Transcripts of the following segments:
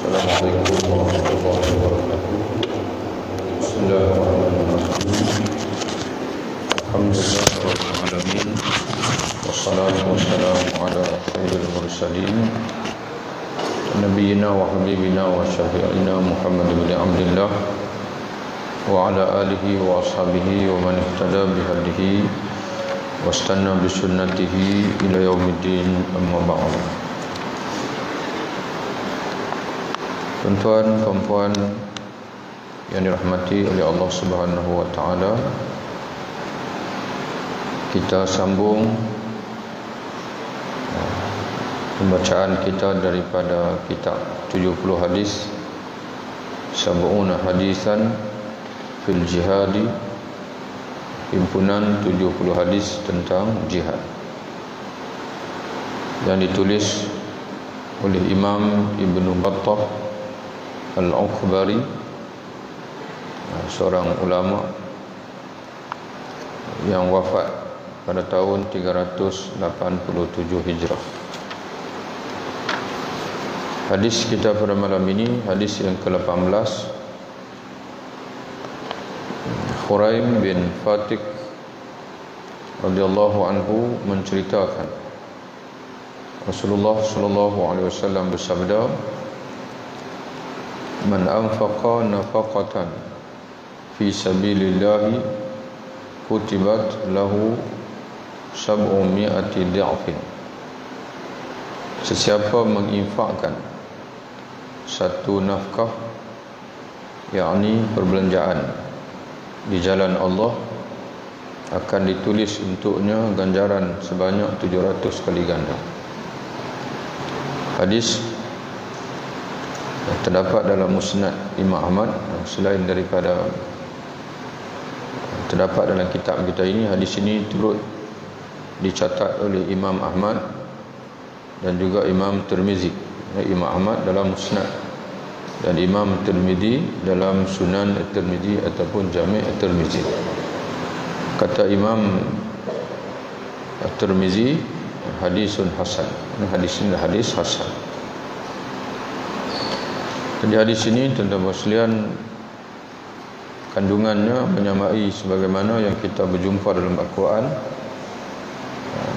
Assalamualaikum warahmatullahi wabarakatuh. Bismillahirrahmanirrahim. Alhamdulillahirabbil alamin. Wassalatu wassalamu ala khairil mursalin nabiyyina wa habibina wa syafi'ina Muhammad bin Abdullah wa ala alihi wa ashabihi wa man ihtada bihadihi wastanna bisunnatihi ila yaumiddin, amma ba'd. Tuan-tuan, puan-puan yang dirahmati oleh Allah Subhanahu wa taala, kita sambung pembacaan kita daripada kitab 70 hadis, sab'una hadisan fil jihadi, himpunan 70 hadis tentang jihad, yang ditulis oleh Imam Ibnu Battah Al-Ukhbari, seorang ulama yang wafat pada tahun 387 Hijrah. Hadis kita pada malam ini hadis yang ke-18. Khuraim bin Fatik radhiyallahu anhu menceritakan Rasulullah sallallahu alaihi wasallam bersabda, "Man anfaqa nafaqatan fi sabilillahi kutibat lahu 700 dha'fin." Sesiapa menginfakkan satu nafkah, yakni perbelanjaan di jalan Allah, akan ditulis untuknya ganjaran sebanyak 700 kali ganda. Hadis terdapat dalam Musnad Imam Ahmad. Selain daripada terdapat dalam kitab kita ini, hadis ini turut dicatat oleh Imam Ahmad dan juga Imam Tirmizi. Imam Ahmad dalam Musnad dan Imam Tirmizi dalam Sunan Tirmizi ataupun Jami' Tirmizi. Kata Imam Tirmizi, hadisun hasan. Hadis ini hadis hasan. Jadi hadis ini, tuan-tuan sekalian, kandungannya menyamai sebagaimana yang kita berjumpa dalam Al-Quran.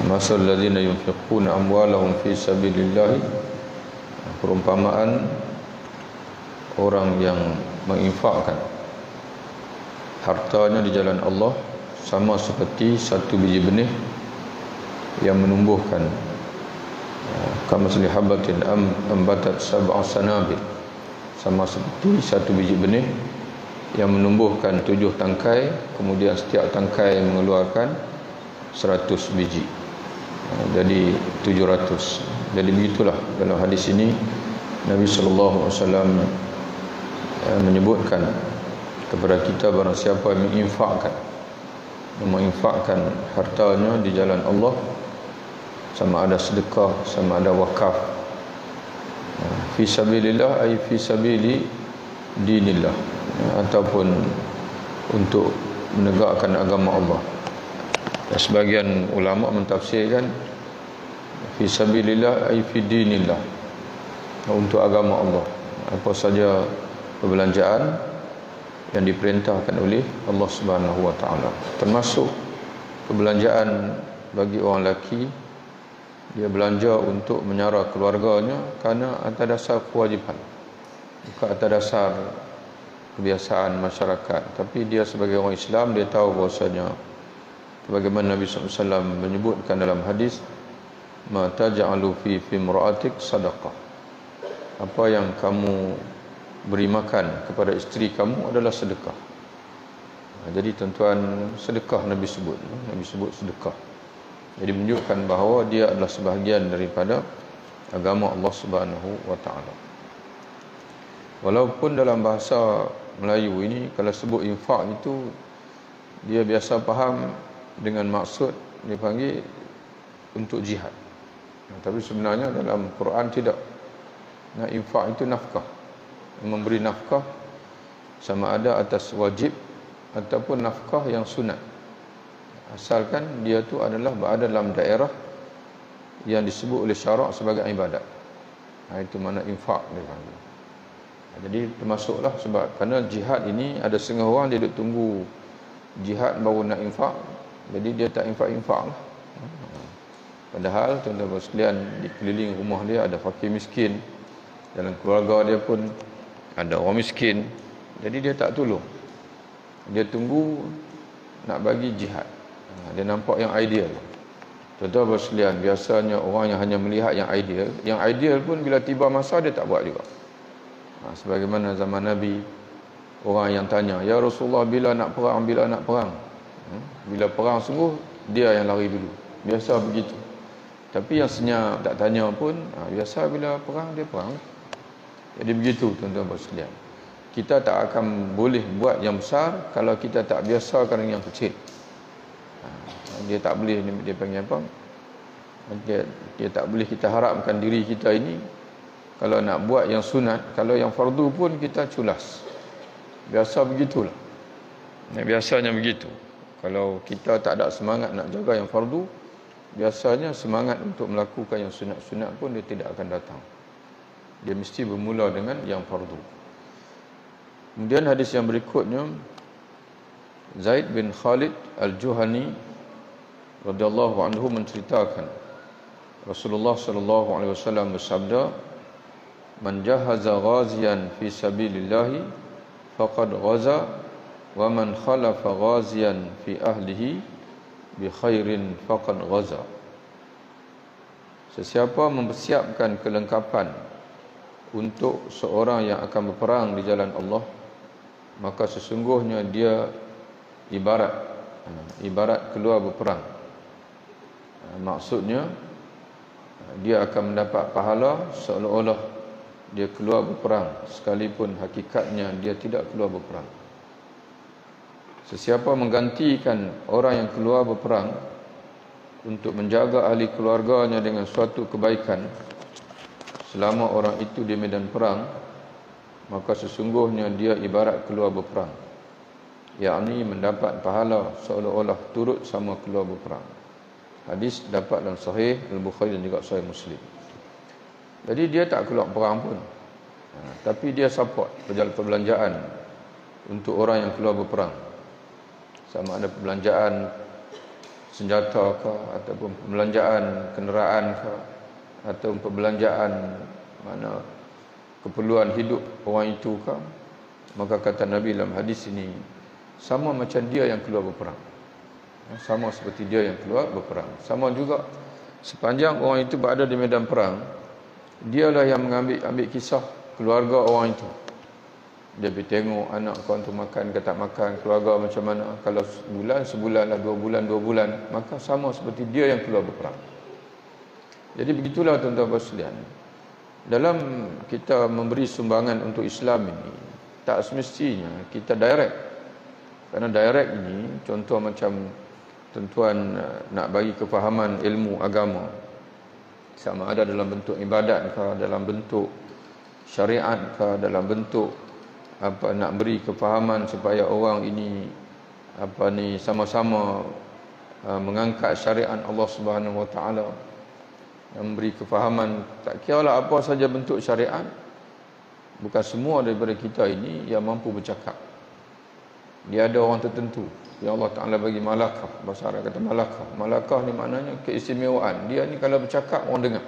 Masal ladzina yunfiquna amwalahum fi sabilillah, perumpamaan orang yang menginfakkan hartanya di jalan Allah sama seperti satu biji benih yang menumbuhkan kamasli habatin ambatat sab'a sanabil, sama seperti satu biji benih yang menumbuhkan 7 tangkai, kemudian setiap tangkai mengeluarkan 100 biji. Jadi 700. Jadi begitulah dalam hadis ini Nabi sallallahu alaihi wasallam menyebutkan kepada kita, barang siapa yang menginfakkan hartanya di jalan Allah, sama ada sedekah, sama ada wakaf, fi sabilillah ay fi sabili dinillah, ataupun untuk menegakkan agama Allah. Dan sebagian ulama mentafsirkan fi sabilillah ay fi dinillah, untuk agama Allah. Apa saja perbelanjaan yang diperintahkan oleh Allah Subhanahu wa taala, termasuk perbelanjaan bagi orang lelaki, dia belanja untuk menyara keluarganya kerana atas dasar kewajipan, bukan atas dasar kebiasaan masyarakat. Tapi dia sebagai orang Islam, dia tahu bahawasanya bagaimana Nabi SAW menyebutkan dalam hadis, ma taj'alu fi imra'atik sadaqah, apa yang kamu beri makan kepada isteri kamu adalah sedekah. Jadi tuan-tuan, sedekah Nabi sebut sedekah. Jadi menunjukkan bahawa dia adalah sebahagian daripada agama Allah Subhanahu wa taala. Walaupun dalam bahasa Melayu ini, kalau sebut infak itu, dia biasa faham dengan maksud dia panggil untuk jihad. Tapi sebenarnya dalam Quran tidak. Nah, infak itu nafkah. Memberi nafkah sama ada atas wajib ataupun nafkah yang sunat, asalkan dia tu adalah berada dalam daerah yang disebut oleh syarak sebagai ibadat. Itu mana infak dia panggil. Jadi termasuklah sebab kerana jihad ini ada setengah orang dia duk tunggu jihad baru nak infak, jadi dia tak infak-infak lah. Padahal tuan-tuan sekalian, di keliling rumah dia ada fakir miskin, dalam keluarga dia pun ada orang miskin, jadi dia tak tolong, dia tunggu nak bagi jihad. Dia nampak yang ideal. Tuan-tuan sekalian, biasanya orang yang hanya melihat yang ideal pun bila tiba masa dia tak buat juga. Sebagaimana zaman Nabi, orang yang tanya, "Ya Rasulullah, bila nak perang, bila nak perang?" Bila perang sungguh, dia yang lari dulu. Biasa begitu. Tapi yang senyap tak tanya pun, biasa bila perang dia perang. Jadi begitu tuan-tuan sekalian. Kita tak akan boleh buat yang besar kalau kita tak biasakan yang kecil. Dia tak boleh, dia panggil apa? Dia tak boleh kita harapkan diri kita ini kalau nak buat yang sunat, kalau yang fardu pun kita culas. Biasa begitulah. Biasanya begitu. Kalau kita tak ada semangat nak jaga yang fardu, biasanya semangat untuk melakukan yang sunat-sunat pun dia tidak akan datang. Dia mesti bermula dengan yang fardu. Kemudian hadis yang berikutnya, Zaid bin Khalid Al-Juhani radhiyallahu anhu menceritakan Rasulullah sallallahu alaihi wasallam bersabda, "Man jahaza ghaziyan fi sabilillah faqad ghaza wa man khalafa ghaziyan fi ahlihi bi khairin faqad ghaza." Sesiapa mempersiapkan kelengkapan untuk seorang yang akan berperang di jalan Allah, maka sesungguhnya dia ibarat keluar berperang. Maksudnya dia akan mendapat pahala seolah-olah dia keluar berperang, sekalipun hakikatnya dia tidak keluar berperang. Sesiapa menggantikan orang yang keluar berperang untuk menjaga ahli keluarganya dengan suatu kebaikan selama orang itu di medan perang, maka sesungguhnya dia ibarat keluar berperang, yakni mendapat pahala seolah-olah turut sama keluar berperang. Hadis dapat dalam Sahih Al-Bukhari dan juga Sahih Muslim. Jadi dia tak keluar perang pun, tapi dia support perbelanjaan untuk orang yang keluar berperang, sama ada perbelanjaan senjata ke, ataupun perbelanjaan kenderaan ke, atau perbelanjaan mana keperluan hidup orang itu ke. Maka kata Nabi dalam hadis ini, sama macam dia yang keluar berperang, sama seperti dia yang keluar berperang. Sama juga sepanjang orang itu berada di medan perang, dialah yang ambil kisah keluarga orang itu. Dia pergi tengok anak kawan tu makan ke tak makan, keluarga macam mana. Kalau sebulan lah, 2 bulan, maka sama seperti dia yang keluar berperang. Jadi begitulah tuan-tuan sekalian, dalam kita memberi sumbangan untuk Islam ini, tak semestinya kita direct. Kerana direct ini, contoh macam tuan-tuan nak bagi kefahaman ilmu agama, sama ada dalam bentuk ibadat ke, dalam bentuk syariat ke, dalam bentuk nak beri kefahaman supaya orang ini sama-sama mengangkat syariat Allah Subhanahu Wa Taala, memberi kefahaman, tak kiralah apa saja bentuk syariat. Bukan semua daripada kita ini yang mampu bercakap. Dia ada orang tertentu yang Allah Ta'ala bagi malakah. Bahasa Arab kata malakah. Malakah ni maknanya keistimewaan. Dia ni kalau bercakap orang dengar.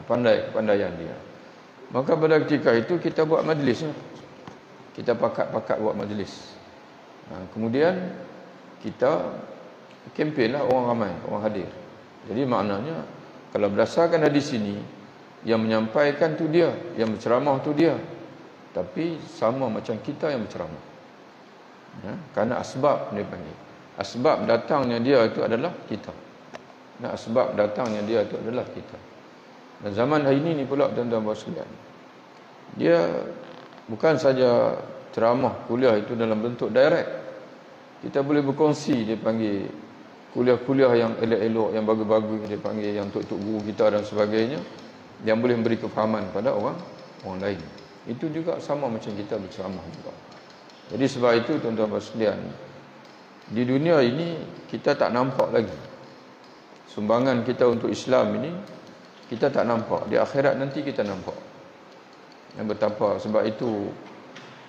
Kepandaian dia. Maka pada ketika itu kita buat majlis, kita pakat-pakat buat majlis. Kemudian kita kempen lah orang ramai, orang hadir. Jadi maknanya kalau berdasarkan hadis ini, yang menyampaikan tu dia, yang berceramah tu dia, tapi sama macam kita yang berceramah. Kerana asbab dia panggil, asbab datangnya dia itu adalah kita. Asbab datangnya dia itu adalah kita. Dan zaman hari ini pula tuan-tuan sekalian, dia bukan saja ceramah kuliah itu dalam bentuk direct. Kita boleh berkongsi, dia panggil kuliah-kuliah yang elok-elok, yang bagus-bagus, dia panggil yang tok-tok guru kita dan sebagainya, yang boleh memberi kefahaman pada orang lain. Itu juga sama macam kita berceramah juga. Jadi sebab itu tuan-tuan sekalian, di dunia ini kita tak nampak lagi sumbangan kita untuk Islam ini, kita tak nampak. Di akhirat nanti kita nampak. Betapa sebab itu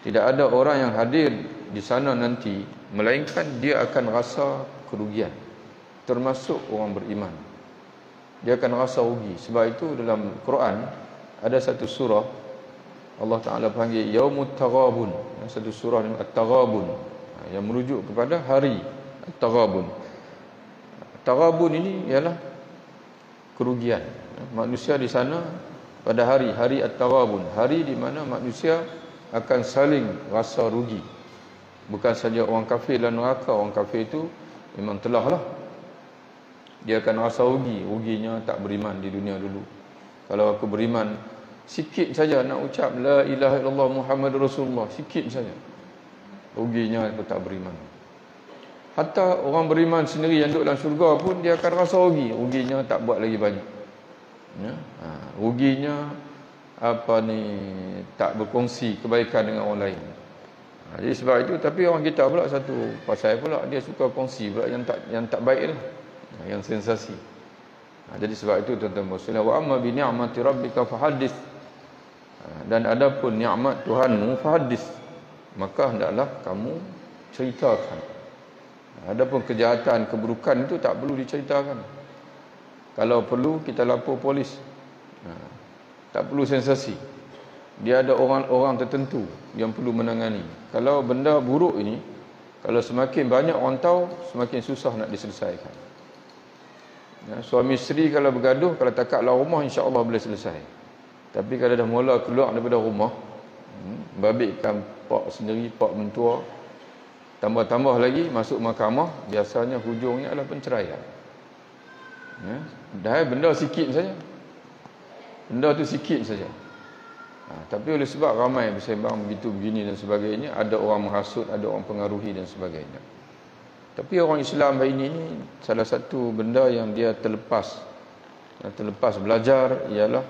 tidak ada orang yang hadir di sana nanti melainkan dia akan rasa kerugian, termasuk orang beriman. Dia akan rasa rugi. Sebab itu dalam Quran ada satu surah Allah Ta'ala panggil Yaumut Taghabun, satu surah At-Taghabun, yang merujuk kepada hari At-Taghabun. Taghabun ini ialah kerugian manusia di sana pada hari At-Taghabun, hari di mana manusia akan saling rasa rugi. Bukan saja orang kafir dalam neraka, orang kafir itu memang telahlah dia akan rasa ruginya tak beriman di dunia dulu. Kalau aku beriman sikit saja, nak ucap la ilaha illallah Muhammadur Rasulullah sikit saja, ruginya aku tak beriman. Hatta orang beriman sendiri yang duduk dalam syurga pun dia akan rasa ruginya tak buat lagi banyak, ya? Ruginya tak berkongsi kebaikan dengan orang lain. Jadi sebab itu, tapi orang kita pula satu pasal pula dia suka kongsi pula yang tak baik lah, yang sensasi. Jadi sebab itu tuan-tuan muslimin, wa amma bi ni'mati rabbika fahaddits, dan adapun nikmat Tuhanmu fahaddits, maka hendaklah kamu ceritakan. Adapun kejahatan, keburukan itu tak perlu diceritakan. Kalau perlu kita lapor polis, tak perlu sensasi. Dia ada orang-orang tertentu yang perlu menangani. Kalau benda buruk ini, kalau semakin banyak orang tahu, semakin susah nak diselesaikan. Suami isteri kalau bergaduh, kalau takaklah rumah, insya-Allah boleh selesai. Tapi kalau dah mula keluar daripada rumah, babitkan pak sendiri, pak mentua, tambah-tambah lagi masuk mahkamah, biasanya hujungnya adalah penceraian. Dah benda sikit saja. Benda tu sikit saja. Tapi oleh sebab ramai bersembang begitu begini dan sebagainya, ada orang menghasut, ada orang pengaruhi dan sebagainya. Tapi orang Islam hari ini salah satu benda yang dia terlepas belajar ialah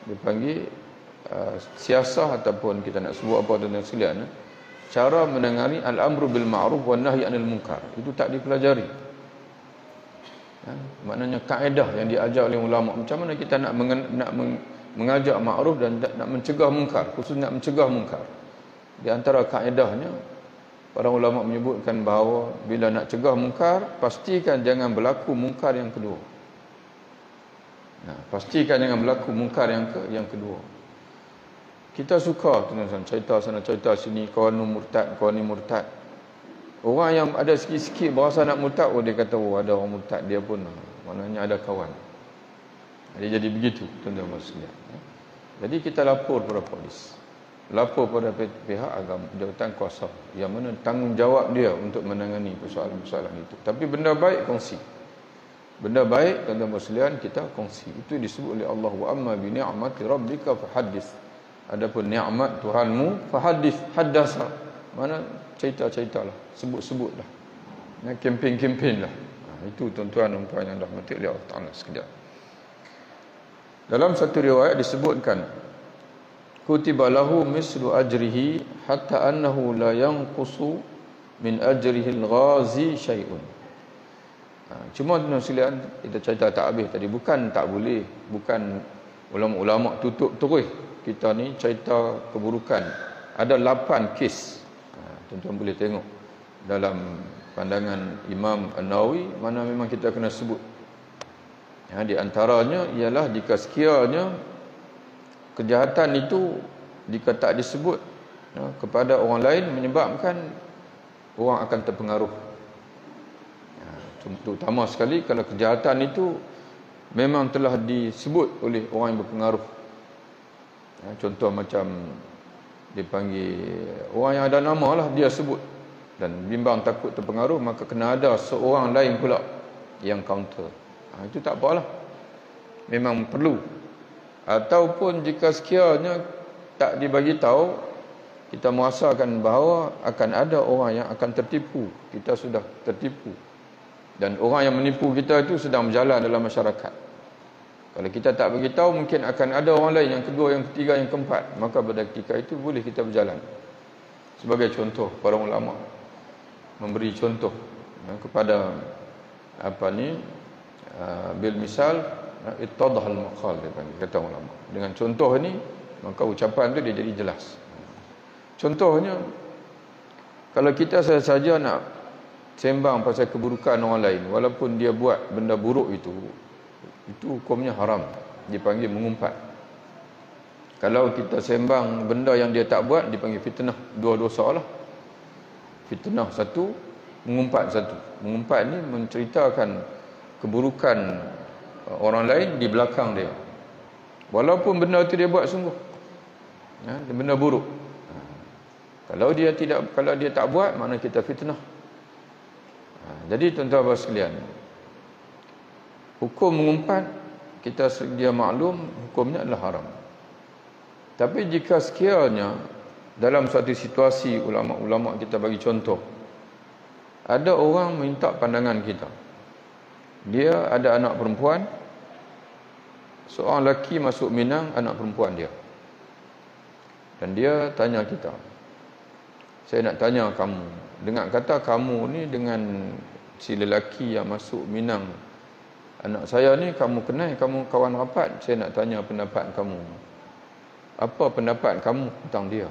dipanggil siasah, ataupun kita nak sebut apa dan sekalian, cara menangani al-amru bil ma'ruf wan nahyi 'anil munkar. Itu tak dipelajari. Maknanya kaedah yang diajar oleh ulama, macam mana kita nak mengajak ma'ruf dan nak mencegah munkar, khususnya nak mencegah munkar. Di antara kaedahnya, para ulama menyebutkan bahawa bila nak cegah munkar, pastikan jangan berlaku munkar yang kedua. Pastikan jangan berlaku munkar yang kedua. Kita suka tuan-tuan cerita sana cerita sini, kawan ni murtad. Orang yang ada sikit-sikit berasa nak murtad, dia kata ada orang murtad, dia pun maknanya ada kawan. Jadi begitu tuan-tuan sekalian. Jadi kita lapor pada polis, lapor pada pihak agama, jawatan kuasa, yang mana tanggungjawab dia untuk menangani persoalan-persoalan itu. Tapi benda baik kongsi. Benda baik tuan-tuan sekalian kita kongsi. Itu disebut oleh Allah, wa amma bi ni'mati rabbika fahaddits. Adapun nikmat Tuhanmu fahaddits, haddasa, mana cerita-ceritalah, sebut-sebutlah, kempen-kempen lah. Itu tuan-tuan dan puan yang dirahmati oleh Allah Taala sekalian. Dalam satu riwayat disebutkan, kutiba lahu mislu ajrihi hatta annahu la yanqusu min ajrihi al-ghazi syai'un. Cuma tuan-tuan sekalian, kita cerita tak habis tadi, bukan tak boleh, bukan ulama-ulama tutup terus. Kita ni cerita keburukan. Ada 8 kes. Tuan-tuan boleh tengok dalam pandangan Imam An-Nawawi, mana memang kita kena sebut. Di antaranya ialah jika sekiranya kejahatan itu jika tak disebut kepada orang lain, menyebabkan orang akan terpengaruh. Terutama sekali kalau kejahatan itu memang telah disebut oleh orang yang berpengaruh. Contoh macam dipanggil orang yang ada nama lah, dia sebut, dan bimbang takut terpengaruh, maka kena ada seorang lain pula yang counter. Itu tak apalah, memang perlu. Ataupun jika sekiranya tak dibagi tahu, kita merasakan bahawa akan ada orang yang akan tertipu, kita sudah tertipu, dan orang yang menipu kita itu sedang berjalan dalam masyarakat. Kalau kita tak bagi tahu, mungkin akan ada orang lain, yang kedua, yang ketiga, yang keempat. Maka pada ketika itu boleh kita berjalan. Sebagai contoh, para ulama memberi contoh kepada bil misal ittadhal maqal, kata ulama. Dengan contoh ini maka ucapan tu dia jadi jelas. Contohnya, kalau kita saja nak sembang pasal keburukan orang lain, walaupun dia buat benda buruk itu hukumnya haram, dipanggil mengumpat. Kalau kita sembang benda yang dia tak buat, dipanggil fitnah. Dua dosa lah. Fitnah satu, mengumpat satu. Mengumpat ni menceritakan keburukan orang lain di belakang dia, walaupun benda itu dia buat sungguh, benda buruk. Kalau dia tak buat, mana kita fitnah. Jadi tuan-tuan sekalian, hukum mengumpat kita sedia maklum, hukumnya adalah haram. Tapi jika sekiranya dalam suatu situasi, ulama-ulama kita bagi contoh, ada orang minta pandangan kita. Dia ada anak perempuan, seorang lelaki masuk Minang, anak perempuan dia. Dan dia tanya kita, saya nak tanya kamu, dengan kata kamu ni dengan si lelaki yang masuk Minang, anak saya ni kamu kenal, kamu kawan rapat, saya nak tanya pendapat kamu. Apa pendapat kamu tentang dia?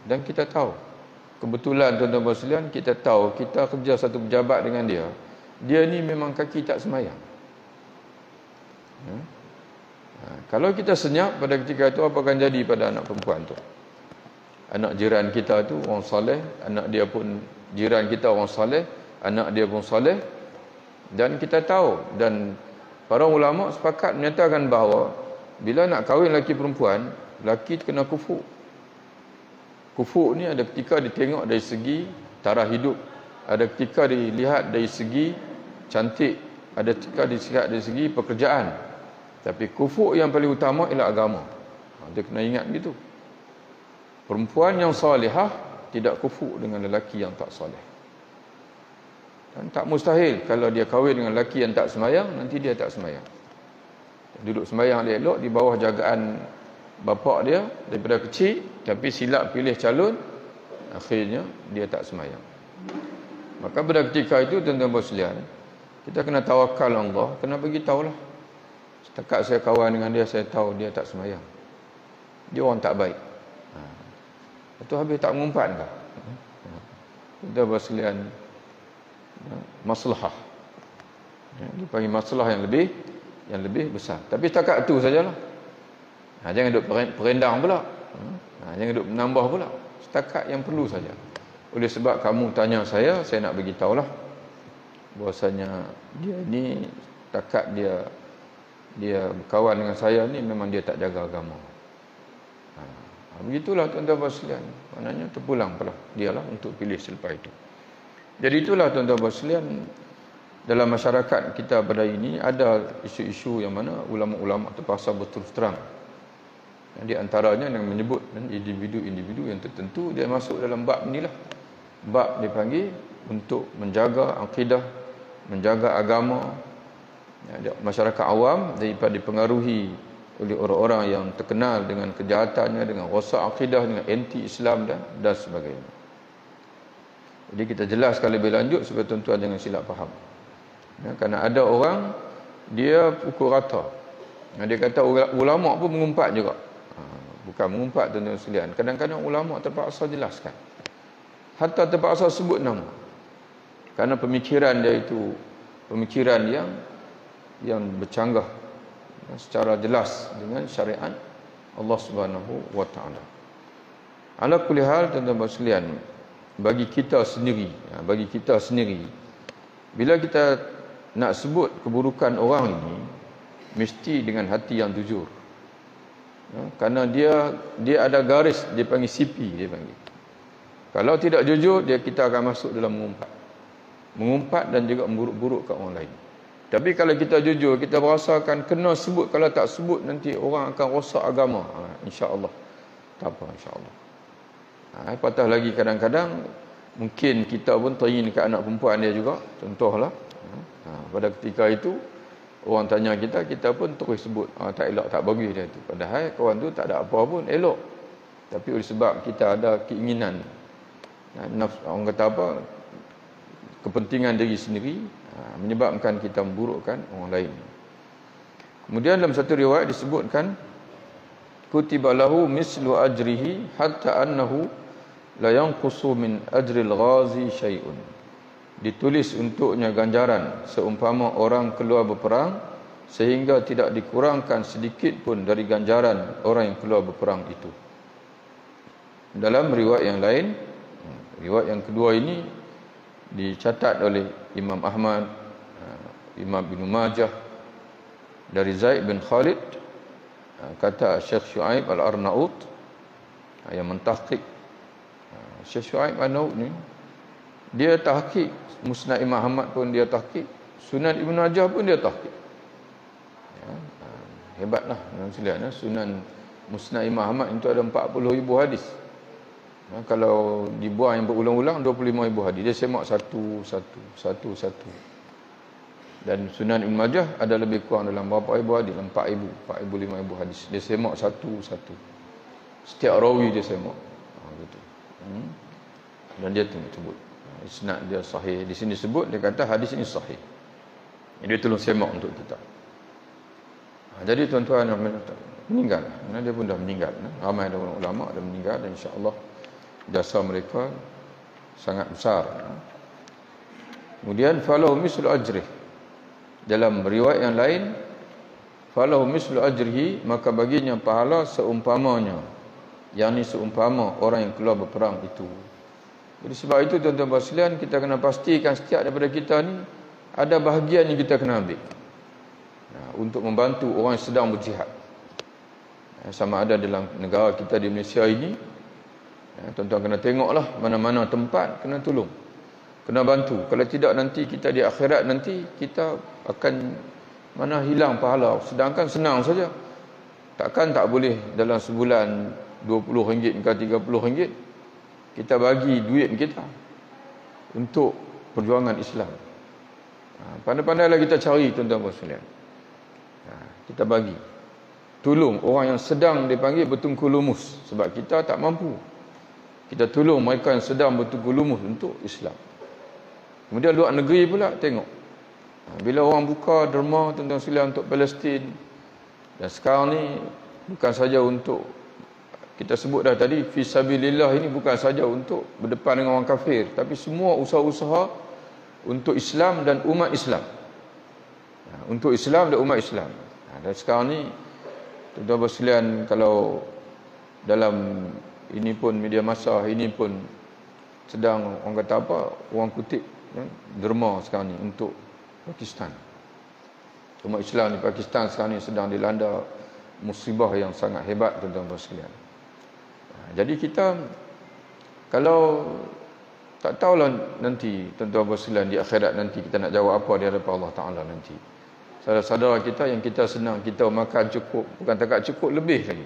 Dan kita tahu, kebetulan tuan-tuan sekalian, kita tahu, kita kerja satu pejabat dengan dia, dia ni memang kaki tak semayang. Kalau kita senyap pada ketika itu, apa akan jadi pada anak perempuan tu? Anak jiran kita tu orang soleh, anak dia pun, jiran kita orang soleh, anak dia pun soleh. Dan kita tahu, dan para ulama sepakat menyatakan bahawa bila nak kahwin lelaki perempuan, lelaki kena kufuk. Kufuk ni ada ketika ditengok dari segi taraf hidup, ada ketika dilihat dari segi cantik, ada ketika dilihat dari segi pekerjaan. Tapi kufuk yang paling utama ialah agama. Dia kena ingat gitu. Perempuan yang salihah tidak kufuk dengan lelaki yang tak soleh. Dan tak mustahil kalau dia kahwin dengan lelaki yang tak semayang, nanti dia tak semayang. Duduk semayang elok di bawah jagaan bapak dia daripada kecil, tapi silap pilih calon, akhirnya dia tak semayang. Maka pada ketika itu, tuan-tuan sekalian, kita kena tawakal Allah, kena bagi tahulah. Setakat saya kawan dengan dia, saya tahu dia tak semayang, dia orang tak baik. Itu habis tak mengumpat ke? Tuan-tuan sekalian, maslahah, dipanggil masalah yang lebih besar. Tapi setakat itu sajalah. Jangan duk perendang pula. Jangan duk menambah pula. Setakat yang perlu saja. Oleh sebab kamu tanya saya nak bagi tahulah bahwasanya dia ni setakat dia berkawan dengan saya ni memang dia tak jaga agama. Begitulah tuan-tuan sekalian. Maknanya terpulang pula dialah untuk pilih selepas itu. Jadi itulah tuan-tuan sekalian, dalam masyarakat kita pada ini ada isu-isu yang mana ulama-ulama terpaksa berterus terang. Di antaranya yang menyebut individu-individu yang tertentu, dia masuk dalam bab inilah. Bab dipanggil untuk menjaga akidah, menjaga agama masyarakat awam daripada dipengaruhi oleh orang-orang yang terkenal dengan kejahatannya, dengan rosak akidah, dengan anti-Islam dan sebagainya. Jadi kita jelaskan lebih lanjut supaya tuan-tuan jangan silap faham. Kerana ada orang dia pukul rata. Dia kata ulama pun mengumpat juga. Bukan mengumpat tuan-tuan sekalian. Kadang-kadang ulama terpaksa jelaskan. Hatta terpaksa sebut nama. Kerana pemikiran dia itu pemikiran yang bercanggah secara jelas dengan syariat Allah Subhanahu wa taala. Ala kulli hal tuan-tuan sekalian, bagi kita sendiri, bila kita nak sebut keburukan orang ini, mesti dengan hati yang jujur. Kerana dia ada garis, dia panggil CP, dia panggil. Kalau tidak jujur, kita akan masuk dalam mengumpat dan juga memburuk-buruk kat orang lain. Tapi kalau kita jujur, kita berasakan kena sebut, kalau tak sebut nanti orang akan rosak agama. InsyaAllah. Tak apa, insyaAllah. Patah lagi kadang-kadang mungkin kita pun teringin dekat anak perempuan dia juga. Contohlah. Pada ketika itu orang tanya kita pun terus sebut tak elok, tak bagus dia tu. Padahal kawan tu tak ada apa pun, elok. Tapi oleh sebab kita ada keinginan, orang kata apa, kepentingan diri sendiri, menyebabkan kita memburukkan orang lain. Kemudian dalam satu riwayat disebutkan kutiba lahu mislu ajrihi hatta annahu la yanqusu min ajril ghazi syai'un. Ditulis untuknya ganjaran seumpama orang keluar berperang, sehingga tidak dikurangkan sedikit pun dari ganjaran orang yang keluar berperang itu. Dalam riwayat yang lain, riwayat yang kedua ini dicatat oleh Imam Ahmad, Imam Ibn Majah dari Zaid bin Khalid, kata Syekh Syuaib Al-Arnaut yang mentahqiq. Syekh Syuaib Al-Arnaut ni dia tahqiq Musnad Imam Ahmad pun dia tahqiq, Sunan Ibn Majah pun dia tahqiq. Hebatlah sekalian. Sunan Musnad Imam Ahmad itu ada 40,000 hadis. Kalau dibuang yang berulang-ulang 25,000 hadis. Dia semak satu. Dan Sunan Ibn Majah ada lebih kurang dalam berapa ribu hadis? 4,000, 5,000 hadis. Dia semak satu. Setiap rawi dia semak. Gitu. Dan dia sebut isnad dia sahih. Di sini sebut, dia kata hadis ini sahih. Dia tolong semak untuk kita. Jadi tuan-tuan yang meninggal, dia pun dah meninggal. Ramai ulama dah meninggal, dan insya-Allah jasa mereka sangat besar. Kemudian falahu mislu ajrih. Dalam riwayat yang lain, falahu mislu ajrihi, maka baginya pahala seumpamanya, yakni seumpama orang yang keluar berperang itu. Jadi sebab itu tuan-tuan sekalian, kita kena pastikan setiap daripada kita ni ada bahagian yang kita kena ambil untuk membantu orang yang sedang berjihad. Sama ada dalam negara kita di Malaysia ini, tuan-tuan kena tengoklah mana-mana tempat kena tolong, kena bantu. Kalau tidak nanti kita di akhirat nanti kita akan mana hilang pahala. Sedangkan senang saja. Takkan tak boleh dalam sebulan RM20 ke RM30 kita bagi duit kita untuk perjuangan Islam. Pandai-pandailah kita cari tuan-tuan sekalian. Kita bagi tolong orang yang sedang dipanggil bertungku lumus, sebab kita tak mampu. Kita tolong mereka yang sedang bertungku lumus untuk Islam. Kemudian luar negeri pula tengok, bila orang buka derma tuan-tuan sekalian untuk Palestin, dan sekarang ni bukan saja untuk, kita sebut dah tadi, fisabilillah ini bukan saja untuk berdepan dengan orang kafir, tapi semua usaha-usaha untuk Islam dan umat Islam. Untuk Islam dan umat Islam. Dan sekarang ni tuan-tuan sekalian, kalau dalam ini pun media massa ini pun sedang orang kata apa, orang kutip derma sekarang ni untuk Pakistan. Umat Islam di Pakistan sekarang ni sedang dilanda musibah yang sangat hebat tuan-tuan sekalian. Jadi kita kalau tak tahulah nanti tuan-tuan sekalian di akhirat nanti kita nak jawab apa di hadapan Allah Taala nanti. Saudara-saudara kita yang kita senang kita makan cukup, bukan takat cukup, lebih lagi.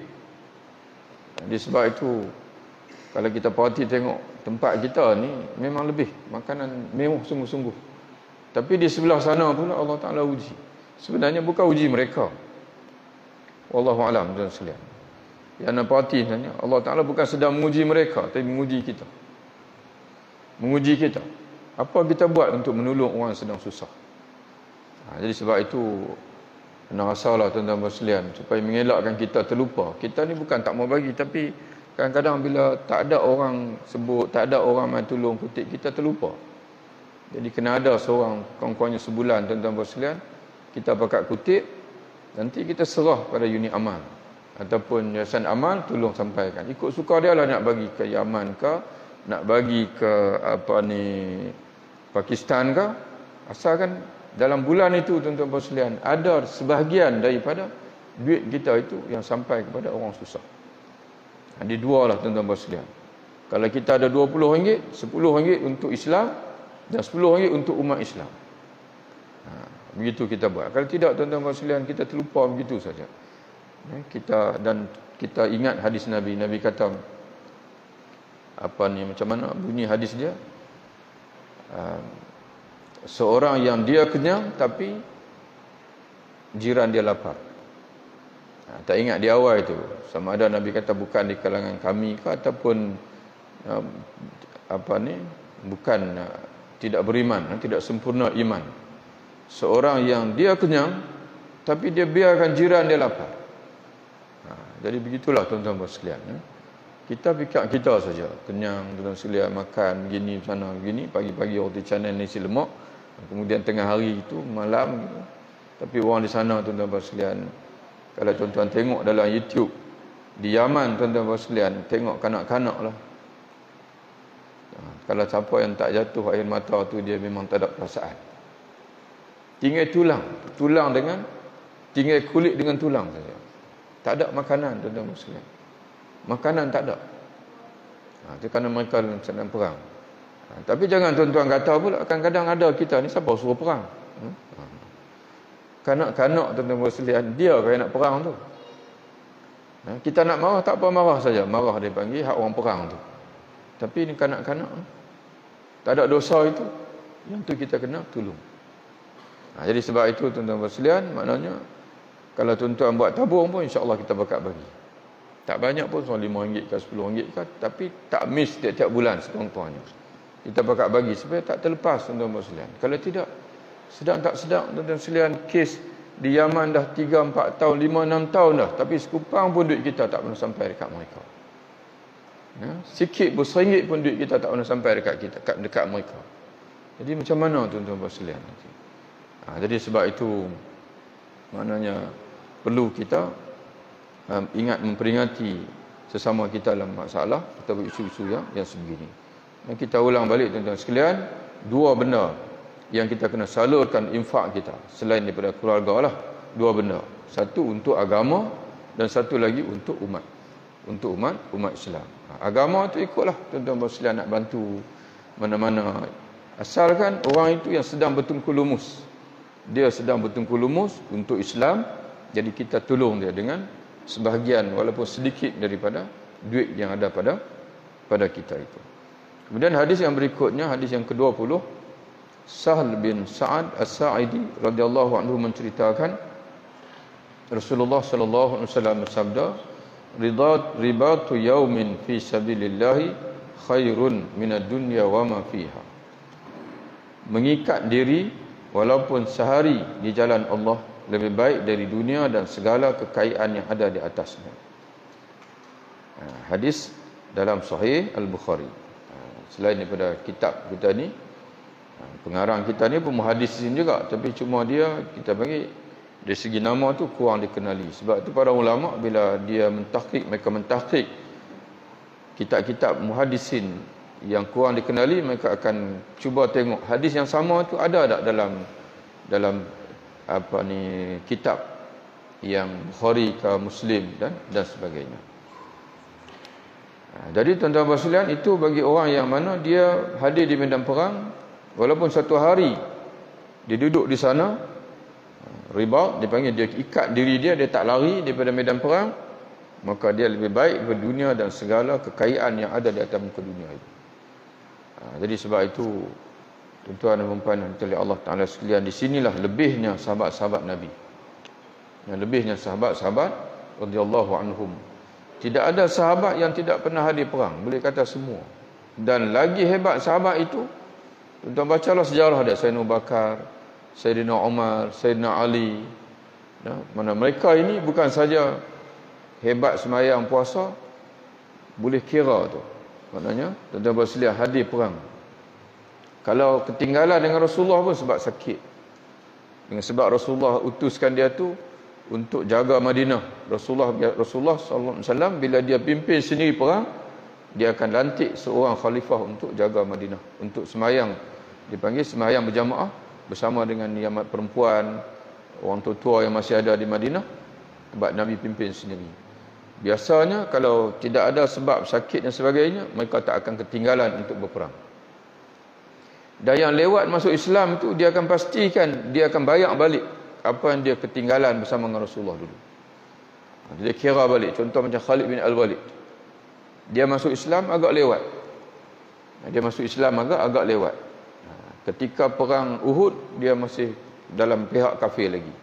Jadi sebab itu kalau kita perhati tengok tempat kita ni memang lebih makanan mewah sungguh-sungguh. Tapi di sebelah sana pula Allah Taala uji. Sebenarnya bukan uji mereka. Wallahu a'lam tuan sekalian. Yang nak perhati sebenarnya Allah Taala bukan sedang menguji mereka, tapi menguji kita. Menguji kita. Apa kita buat untuk menolong orang yang sedang susah. Jadi sebab itu kena rasalah tuan-tuan sekalian, supaya mengelakkan kita terlupa. Kita ni bukan tak mau bagi, tapi kadang-kadang bila tak ada orang sebut, tak ada orang main tolong kutip, kita terlupa. Jadi kena ada seorang kawan-kawannya sebulan tuan-tuan sekalian, kita pakat kutip, nanti kita serah pada unit amal ataupun yayasan amal, tolong sampaikan. Ikut suka dia lah nak bagi ke Yaman ke, nak bagi ke Pakistan ke, asalkan dalam bulan itu tuan-tuan sekalian ada sebahagian daripada duit kita itu yang sampai kepada orang susah. Ada dua lah tuan-tuan sekalian. Kalau kita ada RM20, RM10 untuk Islam dan RM10 untuk umat Islam. Begitu kita buat. Kalau tidak tuan-tuan sekalian, kita terlupa begitu saja. Kita ingat hadis Nabi. Nabi kata macam mana bunyi hadis dia? Seorang yang dia kenyang tapi jiran dia lapar. Tak ingat di awal itu, sama ada Nabi kata bukan di kalangan kami ke ataupun bukan tidak beriman, tidak sempurna iman. Seorang yang dia kenyang tapi dia biarkan jiran dia lapar. Jadi begitulah tuan-tuan sekalian. Kita fikir kita saja, kenyang tuan-tuan sekalian, makan begini sana begini, pagi-pagi roti canai nasi lemak, kemudian tengah hari itu malam gitu. Tapi orang di sana tuan-tuan sekalian, kalau tuan-tuan tengok dalam YouTube di Yaman tuan-tuan sekalian, tengok kanak-kanak lah. Kalau siapa yang tak jatuh air mata tu, dia memang tak ada perasaan. Tinggal tulang dengan tinggal kulit dengan tulang saja. Tak ada makanan tuan-tuan sekalian. Makanan tak ada. Itu kerana mereka sedang perang. Tapi jangan tuan-tuan kata pula, kadang-kadang ada kita ni siapa suruh perang. Kanak-kanak tuan-tuan sekalian, dia yang nak perang tu. Kita nak marah, tak apa, marah saja. Marah dia panggil hak orang perang tu. Tapi ni kanak-kanak, tak ada dosa itu, yang tu kita kena tolong. Jadi sebab itu tuan-tuan sekalian, maknanya kalau tuan-tuan buat tabung pun, insya-Allah kita bakat bagi. Tak banyak pun, RM5 ke RM10 ke, tapi tak miss tiap-tiap bulan sekurang-kurangnya. Kita bakat bagi supaya tak terlepas tuan-tuan sekalian. Kalau tidak, sedang tak sedang tuan-tuan sekalian, kes di Yaman dah 3-4 tahun, 5-6 tahun dah, tapi sekupang pun duit kita tak pernah sampai dekat mereka. Sikit pun, RM1 pun duit kita tak pernah sampai dekat mereka. Jadi macam mana tuan-tuan sekalian nanti? Jadi sebab itu maknanya perlu kita ingat memperingati sesama kita dalam masalah atau isu-isu yang sebegini. Dan kita ulang balik tuan-tuan sekalian, dua benda yang kita kena salurkan infak kita selain daripada keluarga lah. Dua benda. Satu untuk agama dan satu lagi untuk umat. Untuk umat Islam. Agama tu ikutlah tuan-tuan sekalian, nak bantu mana-mana. Asalkan orang itu yang sedang bertungkul lumus. Dia sedang bertungkul lumus untuk Islam, jadi kita tolong dia dengan sebahagian walaupun sedikit daripada duit yang ada pada kita itu. Kemudian hadis yang berikutnya, hadis yang ke-20, Sahl bin Sa'ad As-Sa'idi radhiyallahu anhu menceritakan Rasulullah sallallahu alaihi wasallam bersabda, ribatu yaumin fi sabilillah khairun minad dunya wa ma fiha. Mengikat diri walaupun sehari di jalan Allah lebih baik dari dunia dan segala kekayaan yang ada di atasnya. Hadis dalam Sahih Al-Bukhari. Selain daripada kitab kita ni, pengarang kita ni pun muhaddisin juga, tapi cuma dia, kita panggil dari segi nama tu kurang dikenali. Sebab tu para ulama bila dia mentahqiq, mereka mentahqiq kitab-kitab muhaddisin yang kurang dikenali, mereka akan cuba tengok hadis yang sama tu ada tak dalam kitab yang Bukhari ke Muslim dan sebagainya. Jadi tuan-tuan sekalian, itu bagi orang yang mana dia hadir di medan perang, walaupun satu hari dia duduk di sana, ribat dipanggil, dia ikat diri dia tak lari daripada medan perang, maka dia lebih baik berdunia dan segala kekayaan yang ada di atas muka dunia itu. Jadi sebab itu tuan-tuan dan puan oleh Allah Taala sekalian, di sinilah lebihnya sahabat-sahabat Nabi. Yang lebihnya sahabat-sahabat radhiyallahu anhum. Tidak ada sahabat yang tidak pernah hadir perang, boleh kata semua. Dan lagi hebat sahabat itu, tuan-tuan bacalah sejarah dia, Sayyidina Abu Bakar, Sayyidina Umar, Sayyidina Ali. Mana mereka ini bukan saja hebat sembahyang puasa, boleh kira tu. Maknanya tuan-tuan sekalian hadir perang. Kalau ketinggalan dengan Rasulullah pun sebab sakit. Dengan sebab Rasulullah utuskan dia tu untuk jaga Madinah. Rasulullah sallallahu alaihi wasallam bila dia pimpin sendiri perang, dia akan lantik seorang khalifah untuk jaga Madinah, untuk sembahyang, dipanggil sembahyang berjamaah bersama dengan yang perempuan, orang tua-tua yang masih ada di Madinah, sebab Nabi pimpin sendiri. Biasanya kalau tidak ada sebab sakit dan sebagainya, mereka tak akan ketinggalan untuk berperang. Dan yang lewat masuk Islam itu, dia akan pastikan, dia akan bayar balik apa yang dia ketinggalan bersama dengan Rasulullah dulu. Dia kira balik. Contoh macam Khalid bin Al-Walid, dia masuk Islam agak lewat. Dia masuk Islam agak lewat. Ketika perang Uhud, dia masih dalam pihak kafir lagi.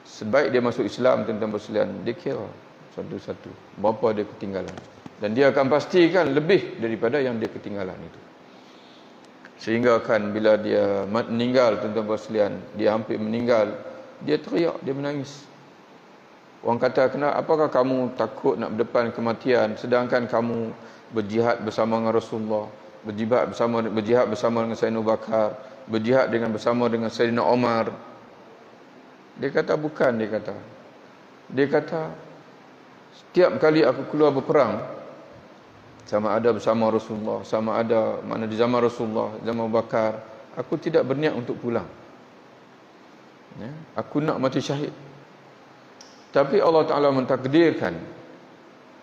Sebaik dia masuk Islam, tuan-tuan sekalian, dia kira satu-satu berapa dia ketinggalan, dan dia akan pastikan lebih daripada yang dia ketinggalan itu. Sehingga kan bila dia meninggal, tuan-tuan sekalian, dia hampir meninggal, dia teriak, dia menangis. Orang kata, apakah kamu takut nak berdepan kematian sedangkan kamu berjihad bersama dengan Rasulullah, berjihad bersama dengan Sayyidina Abu Bakar, berjihad bersama dengan Sayyidina Umar? Dia kata bukan, dia kata setiap kali aku keluar berperang, sama ada bersama Rasulullah, sama ada mana di zaman Rasulullah, zaman Abu Bakar, aku tidak berniat untuk pulang. Ya, aku nak mati syahid. Tapi Allah Ta'ala mentakdirkan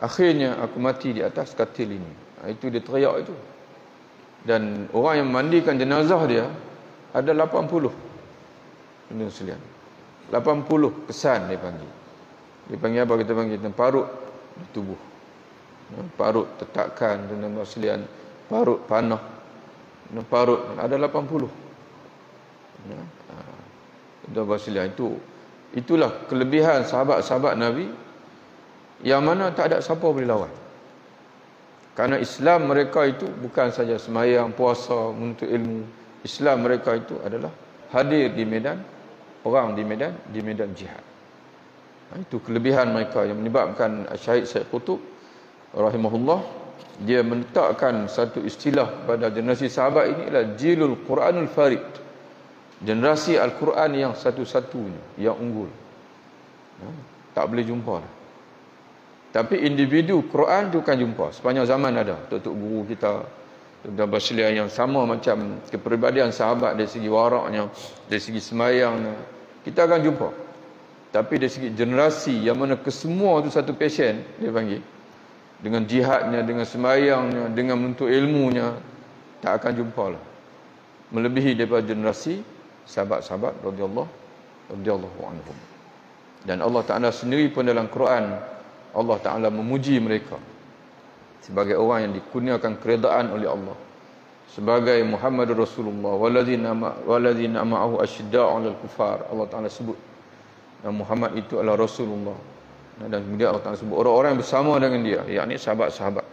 akhirnya aku mati di atas katil ini. Itu dia teriak itu. Dan orang yang memandikan jenazah dia ada 80. Benda sekalian. 80 kesan dia panggil. Dia panggil apa kita panggil? Parut di tubuh. Parut tetakan, benda sekalian. Parut panah. Parut ada 80. Itulah kelebihan sahabat-sahabat Nabi yang mana tak ada siapa boleh lawan. Kerana Islam mereka itu bukan saja sembahyang, puasa, menuntut ilmu. Islam mereka itu adalah hadir di medan perang, di medan jihad. Itu kelebihan mereka yang menyebabkan Syahid Said Qutb rahimahullah, dia menetapkan satu istilah kepada generasi sahabat ini adalah Jilul Quranul Farid. Generasi Al-Quran yang satu-satunya, yang unggul. Tak boleh jumpa dah. Tapi individu Quran tu kan jumpa. Sepanjang zaman ada. Tok-tok guru kita, Dr. Baslian yang sama macam kepribadian sahabat dari segi waraknya, dari segi sembahyangnya, kita akan jumpa. Tapi dari segi generasi yang mana kesemua tu satu passion, dia panggil, dengan jihadnya, dengan sembahyangnya, dengan menuntut ilmunya, tak akan jumpa lah. Melebihi daripada generasi sahabat-sahabat radhiyallahu anhum. Dan Allah Ta'ala sendiri pun dalam Quran, Allah Ta'ala memuji mereka sebagai orang yang dikurniakan keredaan oleh Allah, sebagai Muhammadur Rasulullah walladzina ma'ahu asyidda'u 'alal kufar. Allah Ta'ala sebut Muhammad itu adalah Rasulullah, dan kemudian Allah Ta'ala sebut orang-orang yang bersama dengan dia, yakni sahabat-sahabat.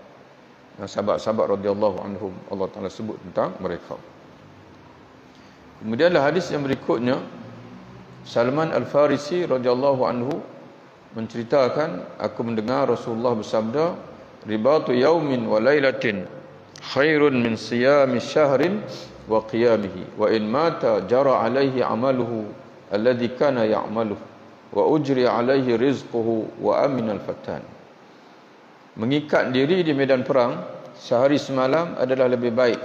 Sahabat-sahabat radhiyallahu anhum, Allah Ta'ala sebut tentang mereka. Kemudianlah hadis yang berikutnya, Salman Al-Farisi radhiyallahu anhu menceritakan, aku mendengar Rasulullah bersabda, ribatu yaumin wa lailatin khairun min siyami syahrin wa qiyamihi wa in mata jara alaihi amaluhu alladhi kana ya'maluhu wa ujri alaihi rizquhu wa aminal fatan. Mengikat diri di medan perang sehari semalam adalah lebih baik,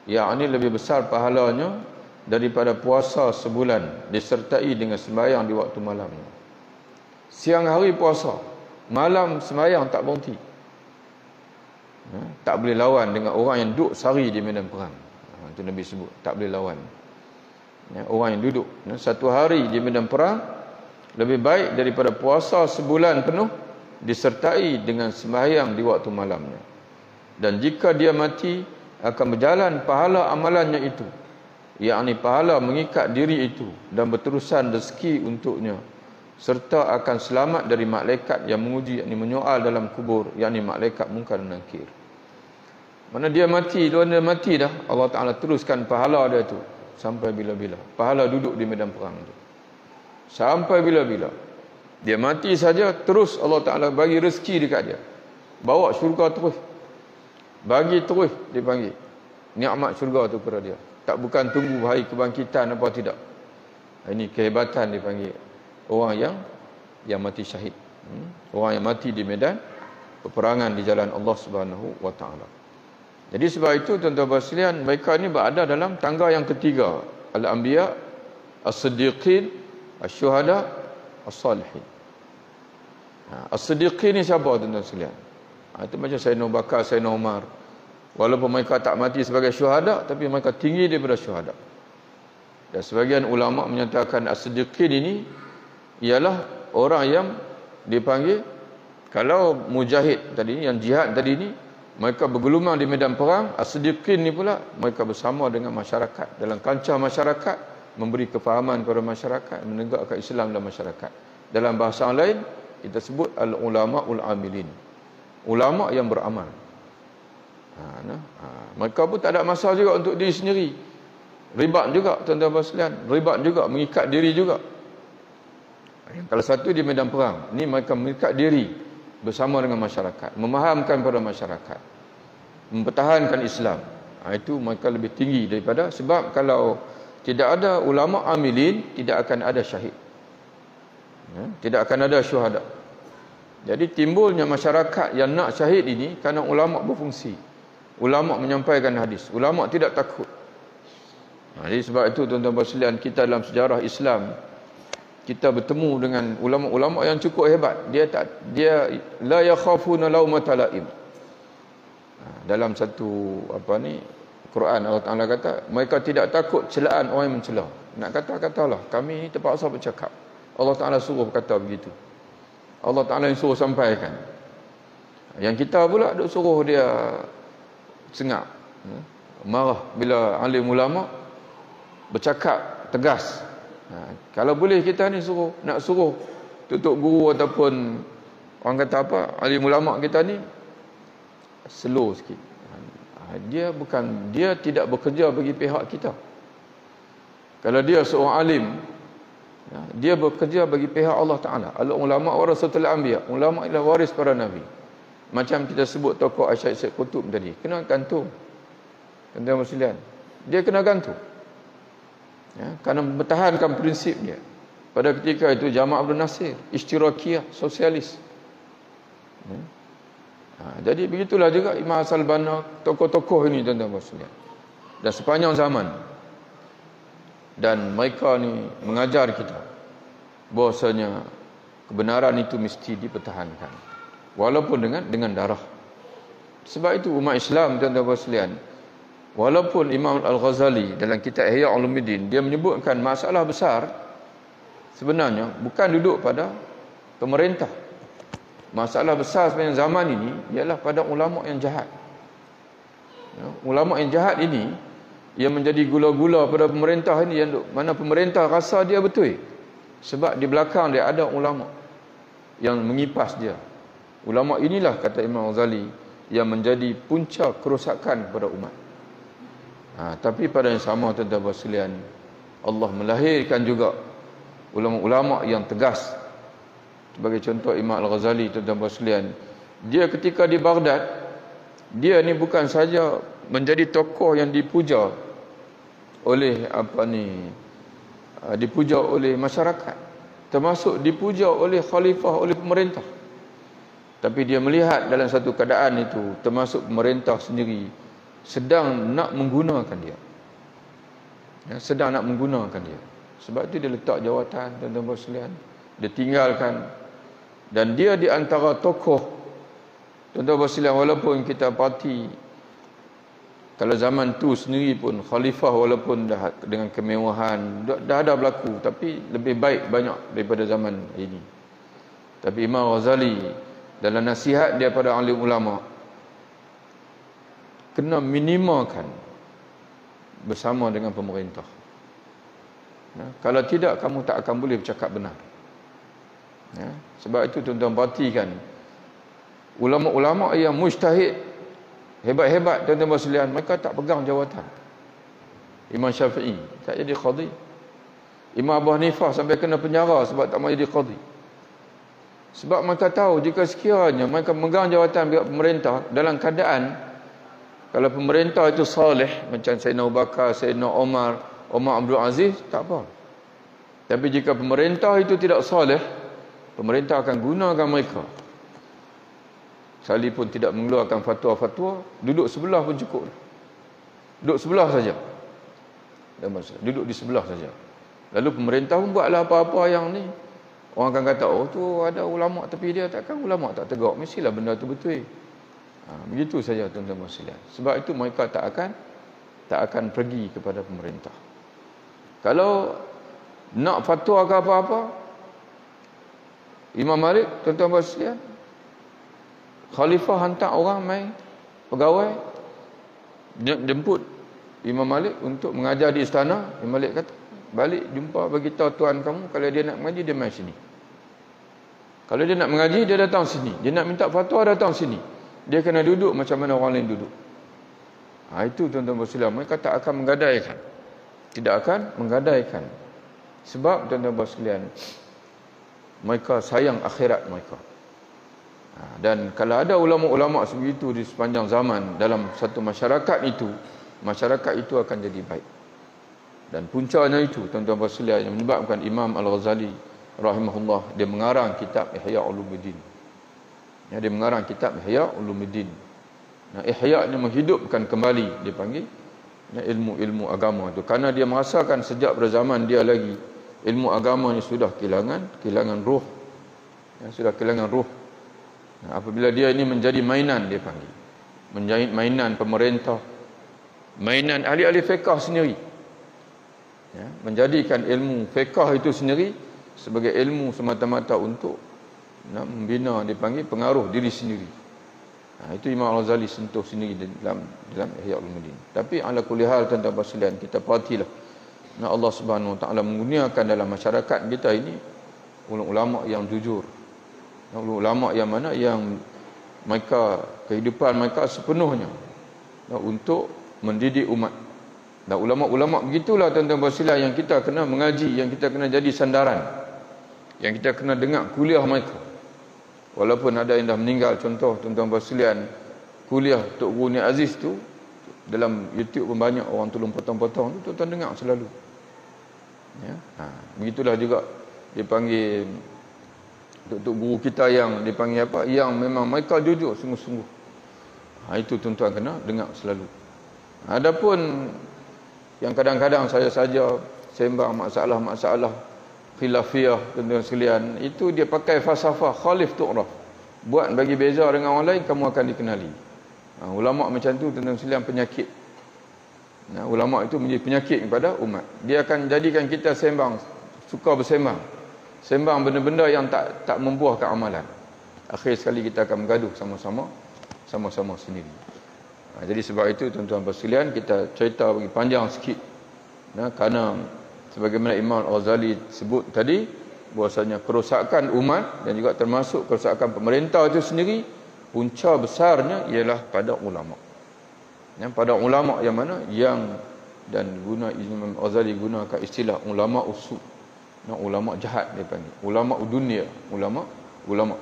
yakni lebih besar pahalanya daripada puasa sebulan disertai dengan sembahyang di waktu malamnya. Siang hari puasa, malam sembahyang tak berhenti. Tak boleh lawan dengan orang yang duduk sehari di medan perang. Itu Nabi sebut, tak boleh lawan. Orang yang duduk satu hari di medan perang lebih baik daripada puasa sebulan penuh disertai dengan sembahyang di waktu malamnya. Dan jika dia mati, akan berjalan pahala amalannya itu, yakni pahala mengikat diri itu, dan berterusan rezeki untuknya, serta akan selamat dari malaikat yang menguji, yakni menyoal dalam kubur, yakni malaikat Munkar dan Nakir. Mana dia mati, dia mati dah, Allah Ta'ala teruskan pahala dia tu sampai bila-bila. Pahala duduk di medan perang tu sampai bila-bila. Dia mati saja, terus Allah Ta'ala bagi rezeki dekat dia, bawa syurga terus, bagi terus, dipanggil nikmat syurga tu kepada dia. Tak bukan tunggu hari kebangkitan apa, tidak. Ini kehebatan dipanggil orang yang mati syahid. Orang yang mati di medan peperangan di jalan Allah Subhanahu wa taala. Jadi sebab itu tuan-tuan sekalian, mereka ini berada dalam tangga yang ketiga, al-anbiya, as-siddiqin, asy-syuhada, as-salihin. As-siddiqin ni siapa tuan-tuan sekalian? Itu macam Sayyidina Abu Bakar, Sayyidina Umar. Walaupun mereka tak mati sebagai syuhada, tapi mereka tinggi daripada syuhada. Dan sebagian ulama menyatakan as-siddiqin ini ialah orang yang dipanggil, kalau mujahid tadi, yang jihad tadi ni, mereka bergelumang di medan perang. As-siddiqin ni pula, mereka bersama dengan masyarakat, dalam kancah masyarakat, memberi kefahaman kepada masyarakat, menegakkan Islam dalam masyarakat. Dalam bahasa lain, kita sebut al-ulama'ul amilin, ulama yang beramal. Mereka pun tak ada masalah juga untuk diri sendiri. Ribat juga tuan-tuan sekalian, ribat juga, mengikat diri juga. Kalau satu di medan perang, ni mereka mengikat diri bersama dengan masyarakat, memahamkan pada masyarakat, mempertahankan Islam. Itu mereka lebih tinggi daripada, sebab kalau tidak ada ulama amilin, tidak akan ada syahid. Tidak akan ada syuhada. Jadi timbulnya masyarakat yang nak syahid ini kerana ulama berfungsi. Ulama menyampaikan hadis, ulama tidak takut. Jadi sebab itu tuan-tuan sekalian, kita dalam sejarah Islam, kita bertemu dengan ulama-ulama yang cukup hebat. Dia la yakhafuna laumata laim. Dalam satu Quran, Allah Taala kata mereka tidak takut celaan orang yang mencela. Nak katalah kami ni terpaksa bercakap. Allah Taala suruh berkata begitu. Allah Taala yang suruh sampaikan. Yang kita pula duk suruh dia sengak. Marah bila alim ulama bercakap tegas. Kalau boleh kita ni nak suruh tutup guru ataupun orang kata apa, alim ulama kita ni slow sikit. Dia tidak bekerja bagi pihak kita. Kalau dia seorang alim, dia bekerja bagi pihak Allah Ta'ala. Al-ulama warasatul anbiya. Ulama ialah waris para nabi. Macam kita sebut tokoh Syed Qutb tadi, kena gantung. Tuan-tuan sekalian, dia kena gantung. Kerana mempertahankan prinsip dia. Pada ketika itu Jamal Abdul Nasir, Ishtirakiyah, sosialis. Jadi begitulah juga Imam Hassan al-Banna, tokoh-tokoh ini tuan-tuan sekalian. Dan sepanjang zaman. Dan mereka ni mengajar kita bahwasanya kebenaran itu mesti dipertahankan walaupun dengan darah. Sebab itu umat Islam tuan-tuan sekalian, walaupun Imam Al-Ghazali dalam kitab Ihya Ulumuddin dia menyebutkan masalah besar sebenarnya bukan duduk pada pemerintah. Masalah besar sepanjang zaman ini ialah pada ulama yang jahat. Ulama yang jahat ini yang menjadi gula-gula pada pemerintah ini, yang mana pemerintah rasa dia betul. Sebab di belakang dia ada ulama yang mengipas dia. Ulama inilah, kata Imam Ghazali, yang menjadi punca kerosakan pada umat. Tapi pada yang sama tuan-tuan sekalian, Allah melahirkan juga ulama-ulama yang tegas. Sebagai contoh Imam Al-Ghazali tuan-tuan sekalian, dia ketika di Baghdad, dia ni bukan saja menjadi tokoh yang dipuja oleh dipuja oleh masyarakat, termasuk dipuja oleh khalifah, oleh pemerintah. Tapi dia melihat dalam satu keadaan itu, termasuk pemerintah sendiri sedang nak menggunakan dia. Sedang nak menggunakan dia. Sebab itu dia letak jawatan tuan-tuan sekalian, dia tinggalkan. Dan dia di antara tokoh tuan-tuan sekalian, walaupun kita parti kalau zaman tu sendiri pun khalifah walaupun dah dengan kemewahan dah ada berlaku, tapi lebih baik banyak daripada zaman ini. Tapi Imam Ghazali dalam nasihat dia pada alim ulama, kena minimalkan bersama dengan pemerintah. Kalau tidak, kamu tak akan boleh bercakap benar. Sebab itu tuan-tuan perhatikan, ulama-ulama yang mujtahid hebat-hebat tuan-tuan sekalian, mereka tak pegang jawatan. Imam Syafi'i tak jadi qadhi. Imam Abu Hanifah sampai kena penjara sebab tak mahu jadi qadhi. Sebab mereka tahu jika sekiranya mereka memegang jawatan pihak pemerintah dalam keadaan kalau pemerintah itu salih, macam Sayyidina Abu Bakar, Sayyidina Umar Abdul Aziz, tak apa. Tapi jika pemerintah itu tidak salih, pemerintah akan gunakan mereka. Sekali pun tidak mengeluarkan fatwa-fatwa, duduk sebelah pun cukup. Duduk sebelah saja. Duduk di sebelah saja. Lalu pemerintah pun buatlah apa-apa yang ni. Orang akan kata, oh tu ada ulama tepi dia, takkan ulama tak tegak. Mestilah benda tu betul. Begitu saja tuan-tuan sekalian. Sebab itu mereka tak akan pergi kepada pemerintah. Kalau nak fatwa ke apa-apa, Imam Malik tuan-tuan sekalian, khalifah hantar orang main pegawai jemput Imam Malik untuk mengajar di istana. Imam Malik kata, balik jumpa bagi tahu tuan kamu, kalau dia nak mengaji dia main sini. Kalau dia nak mengaji dia datang sini. Dia nak minta fatwa datang sini. Dia kena duduk macam mana orang lain duduk. Itu tuan-tuan sekalian, mereka tak akan menggadaikan. Tidak akan menggadaikan. Sebab tuan-tuan sekalian, mereka sayang akhirat mereka. Dan kalau ada ulama-ulama sebegitu di sepanjang zaman dalam satu masyarakat itu akan jadi baik. Dan puncanya itu, tuan-tuan sekalian, yang menyebabkan Imam Al-Ghazali rahimahullah dia mengarang kitab Ihya Ulumuddin. Dia mengarang kitab Ihya Ulumuddin. Ihya ni menghidupkan kembali, dia panggil ilmu-ilmu agama itu, karena dia merasakan sejak berzaman dia lagi ilmu agama ni sudah kehilangan ruh. Sudah kehilangan ruh. Apabila dia ini menjadi mainan, dia panggil menjadi mainan pemerintah, mainan ahli-ahli fiqh sendiri, menjadikan ilmu fiqh itu sendiri sebagai ilmu semata-mata untuk membina, dia panggil pengaruh diri sendiri. Itu Imam Al-Ghazali sentuh sendiri dalam Ihya Ulumuddin. Tapi ala kulli hal, tuan-tuan sekalian, kita perhatilah, Allah Subhanahu Wa Taala menggunakan dalam masyarakat kita ini ulama yang jujur, ulama yang mana yang mereka, kehidupan mereka sepenuhnya untuk mendidik umat. Dan ulama-ulama begitulah, tuan-tuan sekalian, yang kita kena mengaji, yang kita kena jadi sandaran, yang kita kena dengar kuliah mereka. Walaupun ada yang dah meninggal, contoh tuan-tuan sekalian, kuliah Tok Guru Ni Aziz tu dalam YouTube pun banyak orang tolong potong-potong tu, tuan-tuan dengar selalu. Begitulah juga dia panggil Tok Guru kita yang dipanggil apa, yang memang mereka jujur sungguh-sungguh. Itu tuan-tuan kena dengar selalu. Adapun yang kadang-kadang saya saja sembang masalah-masalah khilafiyah, tuan-tuan sekalian, itu dia pakai falsafah khalif tu'raf, buat bagi beza dengan orang lain, kamu akan dikenali. Ulama macam tu, tuan-tuan sekalian, penyakit. Ulama itu menjadi penyakit kepada umat. Dia akan jadikan kita suka bersembang benda-benda yang tak membuahkan amalan. Akhir sekali kita akan bergaduh sama-sama sendiri. Jadi sebab itu, tuan-tuan sekalian, kita cerita bagi panjang sikit, kerana sebagaimana Imam Al-Ghazali sebut tadi, bahwasanya kerosakan umat dan juga termasuk kerosakan pemerintah itu sendiri, punca besarnya ialah pada ulama. Pada ulama yang mana yang, dan Imam Al-Ghazali gunakan istilah ulama usul, ulama jahat dia panggil, ulama dunia, ulama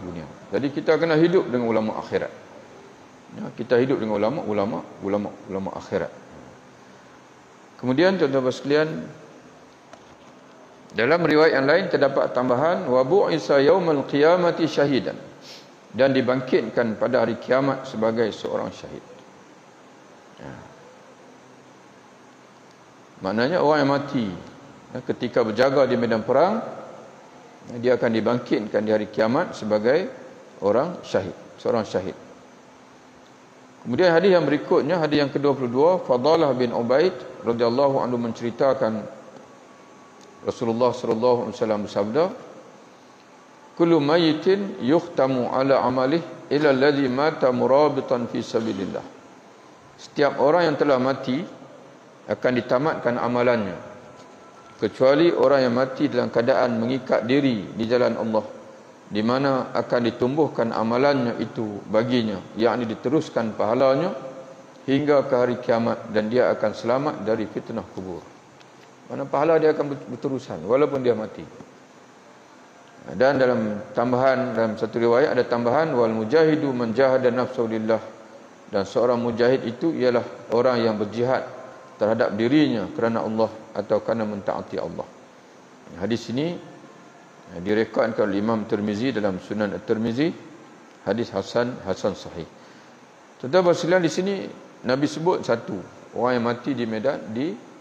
dunia. Jadi kita kena hidup dengan ulama akhirat. Kita hidup dengan ulama akhirat. Kemudian tuan-tuan sekalian, dalam riwayat yang lain terdapat tambahan wa bu'isa yaumal qiyamati syahidan, dan dibangkitkan pada hari kiamat sebagai seorang syahid. Maknanya orang yang mati ketika berjaga di medan perang, dia akan dibangkitkan di hari kiamat sebagai seorang syahid. Kemudian hadis yang berikutnya, hadis yang ke-22, Fadalah bin Ubaid radhiyallahu anhu menceritakan Rasulullah sallallahu alaihi wasallam bersabda, kullu mayyitin yukhtamu ala amalih ila alladhi mata murabitan fi sabilillah. Setiap orang yang telah mati akan ditamatkan amalannya, kecuali orang yang mati dalam keadaan mengikat diri di jalan Allah, di mana akan ditumbuhkan amalannya itu baginya, yakni diteruskan pahalanya hingga ke hari kiamat, dan dia akan selamat dari fitnah kubur. Mana pahala dia akan berterusan walaupun dia mati. Dan dalam satu riwayat ada tambahan, wal mujahidu man jahada nafsahu lillah, dan seorang mujahid itu ialah orang yang berjihad terhadap dirinya kerana Allah atau kerana mentaati Allah. Hadis ini direkodkan oleh Imam Tirmizi dalam Sunan At-Tirmizi, hadis hasan sahih. Tuan-tuan sekalian, di sini Nabi sebut satu orang yang mati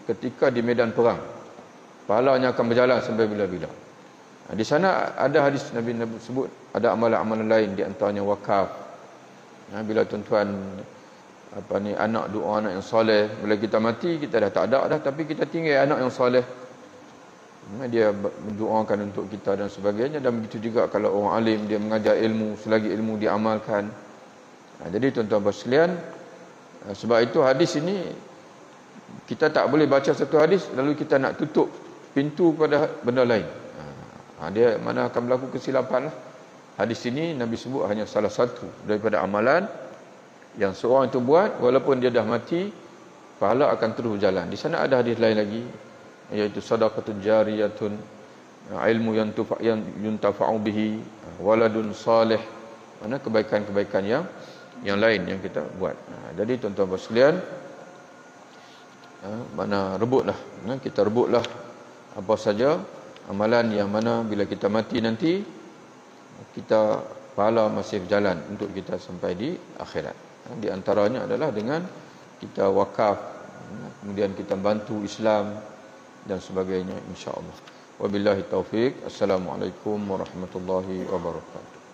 ketika di medan perang, pahalanya akan berjalan sampai bila-bila. Di sana ada hadis Nabi sebut ada amalan-amalan lain, di antaranya wakaf. Bila tuan-tuan anak doa anak yang soleh, bila kita mati kita dah tak ada dah, tapi kita tinggal anak yang soleh, dia mendoakan untuk kita dan sebagainya. Dan begitu juga kalau orang alim, dia mengajar ilmu, selagi ilmu diamalkan. Jadi tuan-tuan sekalian, sebab itu hadis ini kita tak boleh baca satu hadis lalu kita nak tutup pintu pada benda lain. Dia mana akan berlaku kesilapan lah. Hadis ini Nabi sebut hanya salah satu daripada amalan yang seorang itu buat walaupun dia dah mati, pahala akan terus berjalan. Di sana ada hadis lain lagi, iaitu sadaqatun jariyatun, ilmu yang yuntafa'u bihi, waladun salih, mana kebaikan-kebaikan yang lain yang kita buat. Jadi tuan-tuan sekalian, mana rebutlah, kita rebutlah apa saja amalan yang mana bila kita mati nanti kita pahala masih berjalan untuk kita sampai di akhirat. Di antaranya adalah dengan kita wakaf, kemudian kita bantu Islam dan sebagainya, insya-Allah. Wabillahi taufik. Assalamualaikum warahmatullahi wabarakatuh.